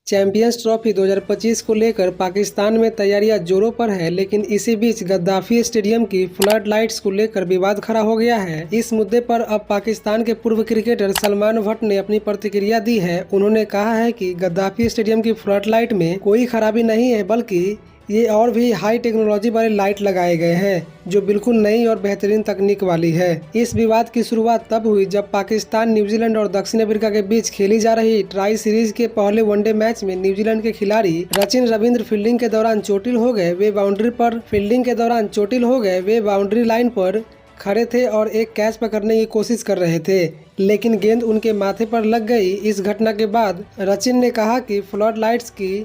Champions trophy 2025 को लेकर पाकिस्तान में तैयारियां जोरों पर है, लेकिन इसी बीच गद्दाफी स्टेडियम की फ्लड लाइट्स को लेकर विवाद खड़ा हो गया है। इस मुद्दे पर अब पाकिस्तान के पूर्व क्रिकेटर सलमान भट्ट ने अपनी प्रतिक्रिया दी है। उन्होंने कहा है कि गद्दाफी स्टेडियम की फ्लड लाइट में कोई खराबी नहीं है, बल्कि ये और भी हाई टेक्नोलॉजी वाले लाइट लगाए गए हैं, जो बिल्कुल नई और बेहतरीन तकनीक वाली है। इस विवाद की शुरुआत तब हुई जब पाकिस्तान, न्यूजीलैंड और दक्षिण अफ्रीका के बीच खेली जा रही ट्राई सीरीज के पहले वनडे मैच में न्यूजीलैंड के खिलाड़ी रचिन रविंद्र फील्डिंग के दौरान चोटिल हो गए। वे बाउंड्री लाइन पर खड़े थे और एक कैच पकड़ने की कोशिश कर रहे थे, लेकिन गेंद उनके माथे पर लग गई। इस घटना के बाद रचिन ने कहा कि फ्लड लाइट्स की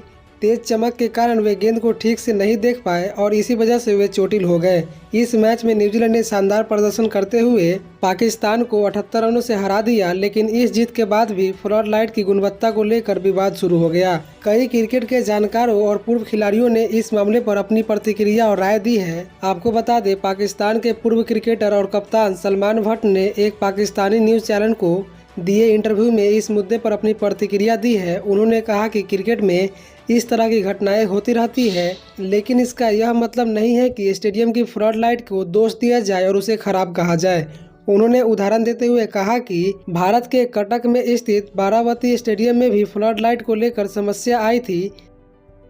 तेज चमक के कारण वे गेंद को ठीक से नहीं देख पाए और इसी वजह से वे चोटिल हो गए। इस मैच में न्यूजीलैंड ने शानदार प्रदर्शन करते हुए पाकिस्तान को 78 रनों से हरा दिया, लेकिन इस जीत के बाद भी फ्लड लाइट की गुणवत्ता को लेकर विवाद शुरू हो गया। कई क्रिकेट के जानकारों और पूर्व खिलाड़ियों ने इस मामले पर अपनी प्रतिक्रिया और राय दी है। आपको बता दें, पाकिस्तान के पूर्व क्रिकेटर और कप्तान सलमान भट्ट ने एक पाकिस्तानी न्यूज चैनल को दिए इंटरव्यू में इस मुद्दे पर अपनी प्रतिक्रिया दी है। उन्होंने कहा कि क्रिकेट में इस तरह की घटनाएं होती रहती है, लेकिन इसका यह मतलब नहीं है कि स्टेडियम की फ्लड लाइट को दोष दिया जाए और उसे खराब कहा जाए। उन्होंने उदाहरण देते हुए कहा कि भारत के कटक में स्थित बारावती स्टेडियम में भी फ्लड लाइट को लेकर समस्या आई थी।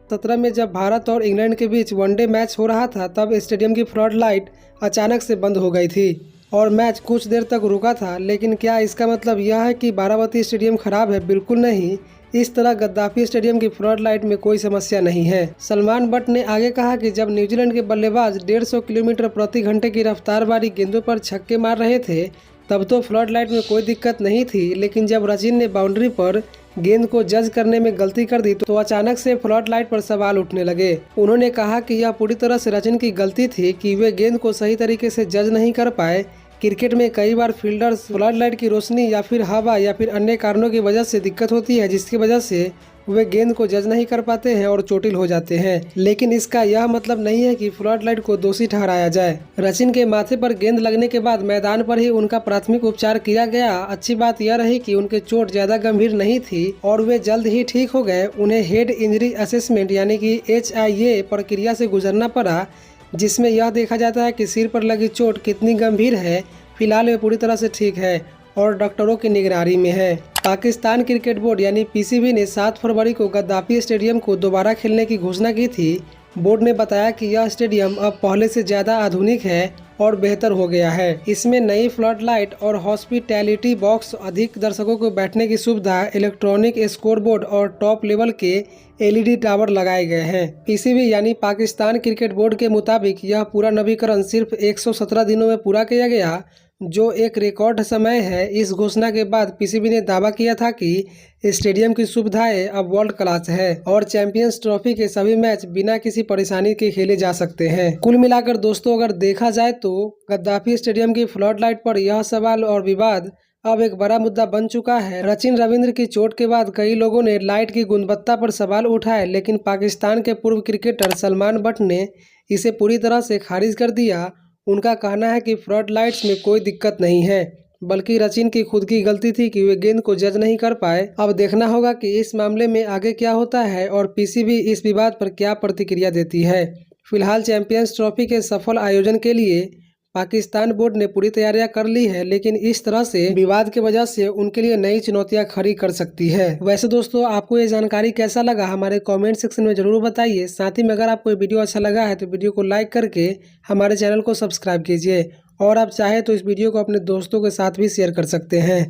17 में जब भारत और इंग्लैंड के बीच वनडे मैच हो रहा था, तब स्टेडियम की फ्लड लाइट अचानक से बंद हो गई थी और मैच कुछ देर तक रुका था। लेकिन क्या इसका मतलब यह है कि बारावती स्टेडियम खराब है? बिल्कुल नहीं। इस तरह गद्दाफी स्टेडियम की फ्लड लाइट में कोई समस्या नहीं है। सलमान भट्ट ने आगे कहा कि जब न्यूजीलैंड के बल्लेबाज 150 किलोमीटर प्रति घंटे की रफ्तार वाली गेंदों पर छक्के मार रहे थे, तब तो फ्लड लाइट में कोई दिक्कत नहीं थी, लेकिन जब रचिन ने बाउंड्री पर गेंद को जज करने में गलती कर दी तो अचानक से फ्लड लाइट पर सवाल उठने लगे। उन्होंने कहा कि यह पूरी तरह से रचिन की गलती थी कि वे गेंद को सही तरीके से जज नहीं कर पाए। क्रिकेट में कई बार फील्डर्स फ्लड लाइट की रोशनी या फिर हवा या फिर अन्य कारणों की वजह से दिक्कत होती है, जिसकी वजह से वे गेंद को जज नहीं कर पाते हैं और चोटिल हो जाते हैं। लेकिन इसका यह मतलब नहीं है कि फ्लड लाइट को दोषी ठहराया जाए। रचिन के माथे पर गेंद लगने के बाद मैदान पर ही उनका प्राथमिक उपचार किया गया। अच्छी बात यह रही कि उनके चोट ज्यादा गंभीर नहीं थी और वे जल्द ही ठीक हो गए। उन्हें हेड इंजरी असेसमेंट यानी कि HIA प्रक्रिया से गुजरना पड़ा, जिसमें यह देखा जाता है कि सिर पर लगी चोट कितनी गंभीर है। फिलहाल वे पूरी तरह से ठीक है और डॉक्टरों की निगरानी में है। पाकिस्तान क्रिकेट बोर्ड यानी PCB ने 7 फरवरी को गद्दाफी स्टेडियम को दोबारा खेलने की घोषणा की थी। बोर्ड ने बताया कि यह स्टेडियम अब पहले से ज़्यादा आधुनिक है और बेहतर हो गया है। इसमें नई फ्लड लाइट और हॉस्पिटैलिटी बॉक्स, अधिक दर्शकों को बैठने की सुविधा, इलेक्ट्रॉनिक स्कोरबोर्ड और टॉप लेवल के LED टावर लगाए गए हैं। PCB यानी पाकिस्तान क्रिकेट बोर्ड के मुताबिक यह पूरा नवीकरण सिर्फ 117 दिनों में पूरा किया गया, जो एक रिकॉर्ड समय है। इस घोषणा के बाद PCB ने दावा किया था कि स्टेडियम की सुविधाएं अब वर्ल्ड क्लास है और चैंपियंस ट्रॉफी के सभी मैच बिना किसी परेशानी के खेले जा सकते हैं। कुल मिलाकर दोस्तों, अगर देखा जाए तो गद्दाफी स्टेडियम की फ्लड लाइट पर यह सवाल और विवाद अब एक बड़ा मुद्दा बन चुका है। रचिन रविंद्र की चोट के बाद कई लोगों ने लाइट की गुणवत्ता पर सवाल उठाए, लेकिन पाकिस्तान के पूर्व क्रिकेटर सलमान भट्ट ने इसे पूरी तरह से खारिज कर दिया। उनका कहना है कि फ्लड लाइट्स में कोई दिक्कत नहीं है, बल्कि रचिन की खुद की गलती थी कि वे गेंद को जज नहीं कर पाए। अब देखना होगा कि इस मामले में आगे क्या होता है और PCB इस विवाद पर क्या प्रतिक्रिया देती है। फिलहाल चैंपियंस ट्रॉफी के सफल आयोजन के लिए पाकिस्तान बोर्ड ने पूरी तैयारियां कर ली है, लेकिन इस तरह से विवाद की वजह से उनके लिए नई चुनौतियां खड़ी कर सकती है। वैसे दोस्तों, आपको ये जानकारी कैसा लगा हमारे कमेंट सेक्शन में जरूर बताइए। साथ ही में अगर आपको ये वीडियो अच्छा लगा है तो वीडियो को लाइक करके हमारे चैनल को सब्सक्राइब कीजिए और आप चाहे तो इस वीडियो को अपने दोस्तों के साथ भी शेयर कर सकते हैं।